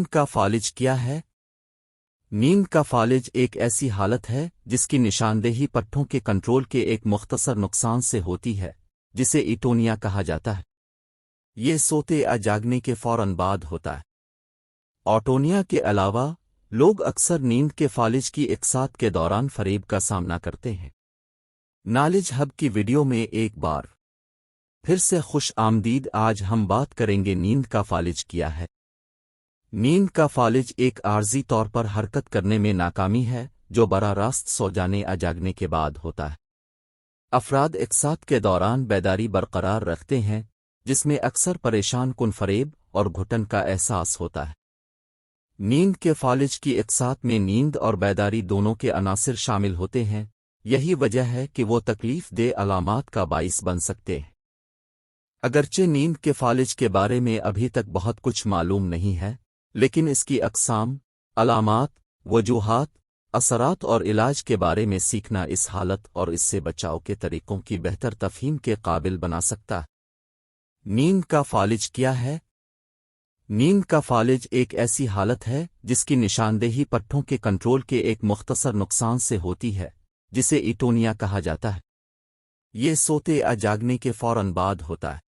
کا فالج کیا ہے؟ نیند کا فالج ایک ایسی حالت ہے جس کی نشاندہی پٹھوں کے کنٹرول کے ایک مختصر نقصان سے ہوتی ہے، جسے ایٹونیا کہا جاتا ہے۔ یہ سوتے یا جاگنے کے فوراً بعد ہوتا ہے۔ اوٹونیا کے علاوہ لوگ اکثر نیند کے فالج کی اقساط کے دوران فریب کا سامنا کرتے ہیں۔ نالج ہب کی ویڈیو میں ایک بار پھر سے خوش آمدید۔ آج ہم بات کریں گے نیند کا فالج کیا ہے۔ نیند کا فالج ایک عارضی طور پر حرکت کرنے میں ناکامی ہے جو براہ راست سو جانے یا جاگنے کے بعد ہوتا ہے۔ افراد اقساط کے دوران بیداری برقرار رکھتے ہیں، جس میں اکثر پریشان کن فریب اور گھٹن کا احساس ہوتا ہے۔ نیند کے فالج کی اقساط میں نیند اور بیداری دونوں کے عناصر شامل ہوتے ہیں، یہی وجہ ہے کہ وہ تکلیف دہ علامات کا باعث بن سکتے ہیں۔ اگرچہ نیند کے فالج کے بارے میں ابھی تک بہت کچھ معلوم نہیں ہے، لیکن اس کی اقسام، علامات، وجوہات، اثرات اور علاج کے بارے میں سیکھنا اس حالت اور اس سے بچاؤ کے طریقوں کی بہتر تفہیم کے قابل بنا سکتا ہے۔ نیند کا فالج کیا ہے؟ نیند کا فالج ایک ایسی حالت ہے جس کی نشاندہی پٹھوں کے کنٹرول کے ایک مختصر نقصان سے ہوتی ہے، جسے ایٹونیا کہا جاتا ہے۔ یہ سوتے یا جاگنے کے فوراً بعد ہوتا ہے۔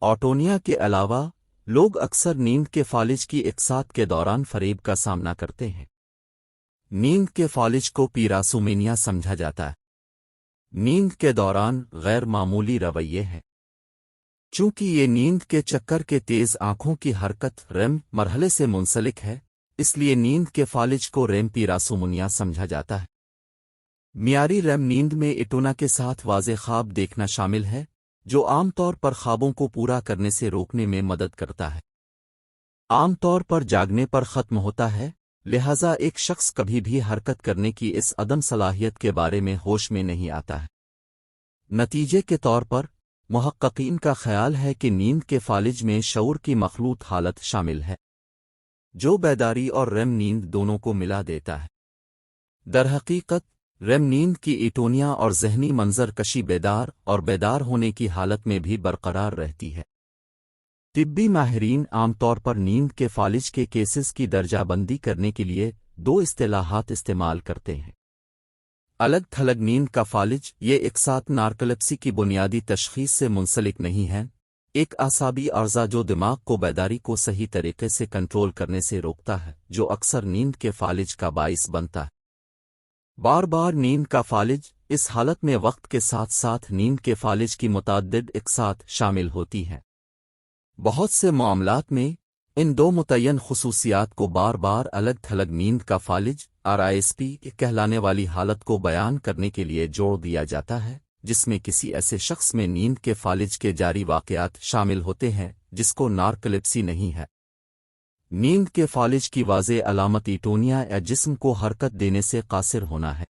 اوٹونیا کے علاوہ لوگ اکثر نیند کے فالج کی اقساط کے دوران فریب کا سامنا کرتے ہیں۔ نیند کے فالج کو پیراسومینیا سمجھا جاتا ہے۔ نیند کے دوران غیر معمولی رویے ہیں۔ چونکہ یہ نیند کے چکر کے تیز آنکھوں کی حرکت ریم مرحلے سے منسلک ہے، اس لیے نیند کے فالج کو ریم پیراسومینیا سمجھا جاتا ہے۔ معیاری ریم نیند میں ایٹونا کے ساتھ واضح خواب دیکھنا شامل ہے، جو عام طور پر خوابوں کو پورا کرنے سے روکنے میں مدد کرتا ہے۔ عام طور پر جاگنے پر ختم ہوتا ہے، لہذا ایک شخص کبھی بھی حرکت کرنے کی اس عدم صلاحیت کے بارے میں ہوش میں نہیں آتا ہے۔ نتیجے کے طور پر محققین کا خیال ہے کہ نیند کے فالج میں شعور کی مخلوط حالت شامل ہے، جو بیداری اور ریم نیند دونوں کو ملا دیتا ہے۔ درحقیقت ریم نیند کی ایٹونیا اور ذہنی منظر کشی بیدار اور بیدار ہونے کی حالت میں بھی برقرار رہتی ہے۔ طبی ماہرین عام طور پر نیند کے فالج کے کیسز کی درجہ بندی کرنے کے لیے دو اصطلاحات استعمال کرتے ہیں۔ الگ تھلگ نیند کا فالج یہ اقساط نارکلپسی کی بنیادی تشخیص سے منسلک نہیں ہے، ایک اعصابی عرضہ جو دماغ کو بیداری کو صحیح طریقے سے کنٹرول کرنے سے روکتا ہے، جو اکثر نیند کے فالج کا باعث بنتا ہے۔ بار بار نیند کا فالج، اس حالت میں وقت کے ساتھ ساتھ نیند کے فالج کی متعدد اقساط شامل ہوتی ہیں۔ بہت سے معاملات میں ان دو متعین خصوصیات کو بار بار الگ تھلگ نیند کا فالج RISP کہلانے والی حالت کو بیان کرنے کے لیے جوڑ دیا جاتا ہے، جس میں کسی ایسے شخص میں نیند کے فالج کے جاری واقعات شامل ہوتے ہیں جس کو نارکلپسی نہیں ہے۔ نیند کے فالج کی واضح علامت ایٹونیا یا جسم کو حرکت دینے سے قاصر ہونا ہے۔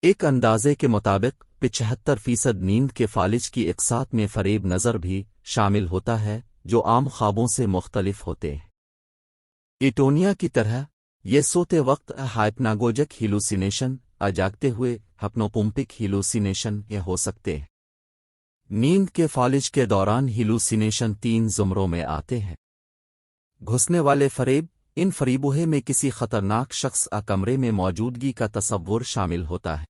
ایک اندازے کے مطابق 75% نیند کے فالج کی اقساط میں فریب نظر بھی شامل ہوتا ہے، جو عام خوابوں سے مختلف ہوتے ہیں۔ ایٹونیا کی طرح یہ سوتے وقت ہائپناگوجک ہیلوسینیشن جاگتے ہوئے ہپنوپمپک ہیلوسینیشن یہ ہو سکتے ہیں۔ نیند کے فالج کے دوران ہیلوسینیشن 3 زمروں میں آتے ہیں۔ گھسنے والے فریب، ان فریبوہے میں کسی خطرناک شخص کمرے میں موجودگی کا تصور شامل ہوتا ہے۔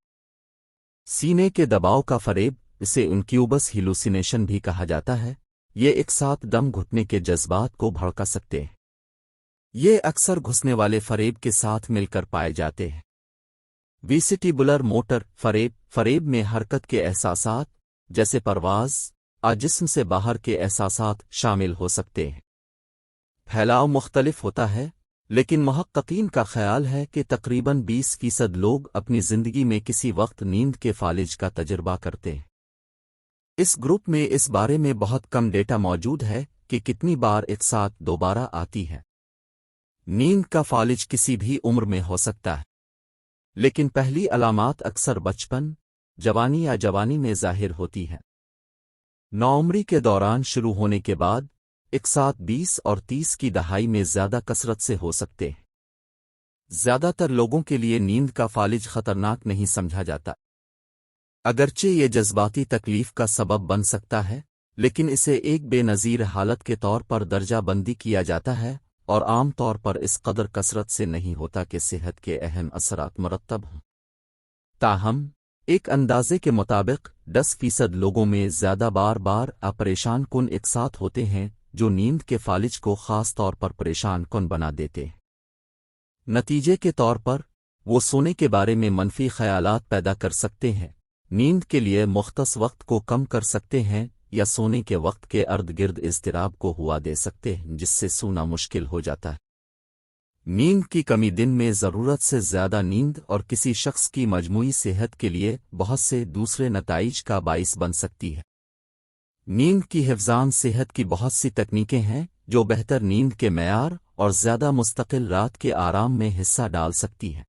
سینے کے دباؤ کا فریب، اسے انکیوبس ہیلوسینیشن بھی کہا جاتا ہے، یہ ایک ساتھ دم گھٹنے کے جذبات کو بھڑکا سکتے ہیں۔ یہ اکثر گھسنے والے فریب کے ساتھ مل کر پائے جاتے ہیں۔ ویسٹیبولر موٹر فریب میں حرکت کے احساسات، جیسے پرواز، جسم سے باہر کے احساسات شامل ہو سکتے ہیں۔ پھیلاؤ مختلف ہوتا ہے، لیکن محققین کا خیال ہے کہ تقریباً 20% لوگ اپنی زندگی میں کسی وقت نیند کے فالج کا تجربہ کرتے ہیں۔ اس گروپ میں اس بارے میں بہت کم ڈیٹا موجود ہے کہ کتنی بار ایک ساتھ دوبارہ آتی ہے۔ نیند کا فالج کسی بھی عمر میں ہو سکتا ہے، لیکن پہلی علامات اکثر بچپن، جوانی یا جوانی میں ظاہر ہوتی ہیں۔ نوعمری کے دوران شروع ہونے کے بعد ایک ساتھ 20 اور 30 کی دہائی میں زیادہ کثرت سے ہو سکتے ہیں۔ زیادہ تر لوگوں کے لیے نیند کا فالج خطرناک نہیں سمجھا جاتا، اگرچہ یہ جذباتی تکلیف کا سبب بن سکتا ہے، لیکن اسے ایک بے نظیر حالت کے طور پر درجہ بندی کیا جاتا ہے اور عام طور پر اس قدر کثرت سے نہیں ہوتا کہ صحت کے اہم اثرات مرتب ہوں۔ تاہم ایک اندازے کے مطابق 10% لوگوں میں زیادہ بار بار پریشان کن اقساط ہوتے ہیں جو نیند کے فالج کو خاص طور پر پریشان کن بنا دیتے ہیں۔ نتیجے کے طور پر وہ سونے کے بارے میں منفی خیالات پیدا کر سکتے ہیں، نیند کے لیے مختص وقت کو کم کر سکتے ہیں یا سونے کے وقت کے ارد گرد اضطراب کو ہوا دے سکتے ہیں جس سے سونا مشکل ہو جاتا ہے۔ نیند کی کمی دن میں ضرورت سے زیادہ نیند اور کسی شخص کی مجموعی صحت کے لیے بہت سے دوسرے نتائج کا باعث بن سکتی ہے۔ نیند کی حفظان صحت کی بہت سی تکنیکیں ہیں جو بہتر نیند کے معیار اور زیادہ مستقل رات کے آرام میں حصہ ڈال سکتی ہیں۔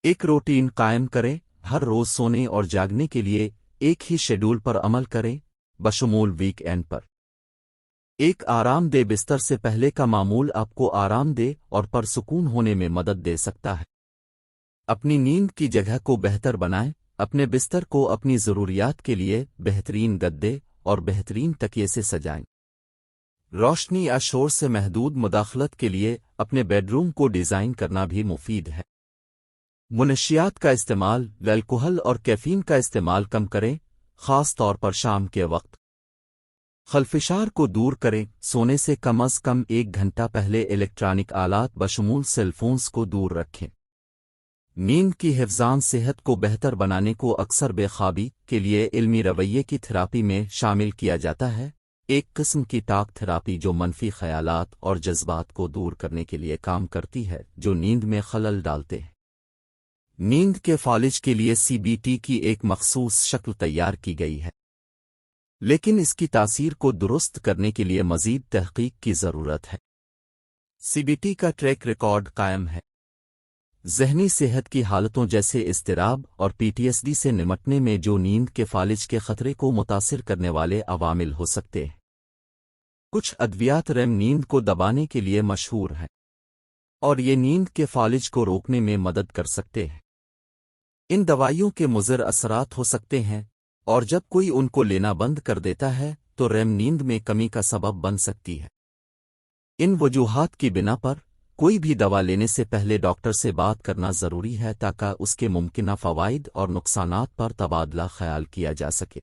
ایک روٹین قائم کریں، ہر روز سونے اور جاگنے کے لیے ایک ہی شیڈول پر عمل کریں، بشمول ویک اینڈ پر۔ ایک آرام دہ بستر سے پہلے کا معمول آپ کو آرام دہ اور پرسکون ہونے میں مدد دے سکتا ہے۔ اپنی نیند کی جگہ کو بہتر بنائیں، اپنے بستر کو اپنی ضروریات کے لیے بہترین گدے اور بہترین تکیے سے سجائیں۔ روشنی یا شور سے محدود مداخلت کے لیے اپنے بیڈ روم کو ڈیزائن کرنا بھی مفید ہے۔ منشیات کا استعمال، الکحل اور کیفین کا استعمال کم کریں، خاص طور پر شام کے وقت۔ خلفشار کو دور کریں، سونے سے کم از کم 1 گھنٹہ پہلے الیکٹرانک آلات بشمول سیل فونز کو دور رکھیں۔ نیند کی حفظان صحت کو بہتر بنانے کو اکثر بے خوابی کے لیے علمی رویے کی تھراپی میں شامل کیا جاتا ہے، ایک قسم کی ٹاک تھراپی جو منفی خیالات اور جذبات کو دور کرنے کے لیے کام کرتی ہے جو نیند میں خلل ڈالتے ہیں۔ نیند کے فالج کے لیے CBT کی ایک مخصوص شکل تیار کی گئی ہے، لیکن اس کی تاثیر کو درست کرنے کے لیے مزید تحقیق کی ضرورت ہے۔ CBT کا ٹریک ریکارڈ قائم ہے۔ ذہنی صحت کی حالتوں جیسے اضطراب اور PTSD سے نمٹنے میں جو نیند کے فالج کے خطرے کو متاثر کرنے والے عوامل ہو سکتے ہیں۔ کچھ ادویات REM نیند کو دبانے کے لیے مشہور ہیں اور یہ نیند کے فالج کو روکنے میں مدد کر سکتے ہیں۔ ان دوائیوں کے مضر اثرات ہو سکتے ہیں اور جب کوئی ان کو لینا بند کر دیتا ہے تو REM نیند میں کمی کا سبب بن سکتی ہے۔ ان وجوہات کی بنا پر کوئی بھی دوا لینے سے پہلے ڈاکٹر سے بات کرنا ضروری ہے تاکہ اس کے ممکنہ فوائد اور نقصانات پر تبادلہ خیال کیا جا سکے۔